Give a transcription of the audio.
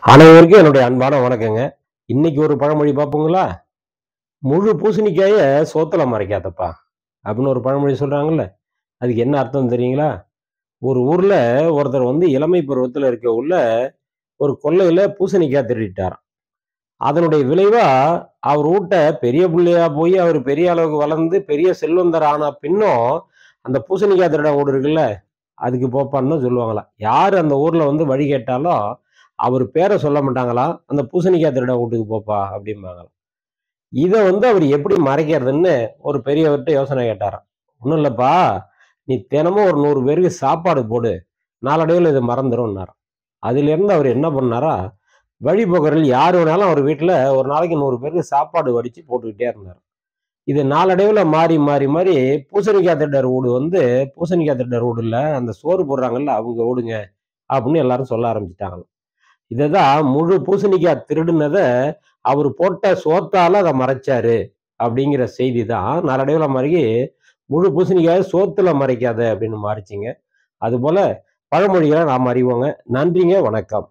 அனைவருக்கும் என்னுடைய அன்பான வணக்கங்க. இன்னைக்கு ஒரு பழமொழி பார்ப்போங்களா? "முழு பூசணிக்காய சோத்துல மறைக்காதப்பா" அப்படின்னு ஒரு பழமொழி சொல்றாங்கல்ல. அதுக்கு என்ன அர்த்தம் தெரியுங்களா? ஒரு ஊர்ல ஒருத்தர் இளமை பருவத்துல இருக்கவுள்ள ஒரு கொல்லையில பூசணிக்காய் திருடிட்டாராம். அதனுடைய விளைவா அவர் வூட்ட பெரிய புள்ளையா போய் அவர் பெரிய அளவுக்கு வளர்ந்து பெரிய செல்வந்தர் ஆன பின்னும், அந்த பூசணிக்காய் திருட வீடு இருக்குல்ல, அதுக்கு போப்பான்னு தான் சொல்லுவாங்களாம். யாரு அந்த ஊர்ல வழி கேட்டாலும், அவரு பேர சொல்ல மாட்டாங்களாம். "அந்த பூசணிக்காய் திருடன் வூட்டுக்கு போப்பா" அப்படிம்பாங்களாம். இத அவரு எப்படி மறைக்கிறதுன்னு ஒரு பெரியவர்ட்ட யோசனை கேட்டாராம். "ஒண்ணும் இல்லப்பா, நீ தினமும் ஒரு 100 பேருக்கு சாப்பாடு போடு. நாளடைவுல இது மறந்துரும்னாராம்." அதிலிருந்து அவர் என்ன பண்ணாரா, வழிப்போக்கர்கள் யார் வேணாலும் அவர் வீட்ல ஒரு நாளைக்கு 100 பேருக்கு சாப்பாடு வடிச்சு போட்டுக்கிட்டே இருந்தாராம். இது நாளடைவுல மாறி, மாறி, மாறி பூசணிக்காய் திருடர் வூடு பூசணிக்காய் திருடர் வூடு இல்ல, அந்த சோறு போடுறாங்கல்ல அவங்க வூடுங்க அப்படின்னு எல்லாரும் சொல்ல ஆரம்பிச்சுட்டாங்களாம். இததான் முழு பூசணிக்காய் திருடுனத அவரு போட்ட சோத்தால அத மறைச்சாரு அப்படிங்கிற செய்தி தான் நாளடைவுல மாறி முழு பூசணிக்காய சோத்துல மறைக்காத அப்படின்னு மாறிச்சுங்க. அதுபோல பழமொழிகளை நாம் அறிவோங்க. நன்றிங்க, வணக்கம்.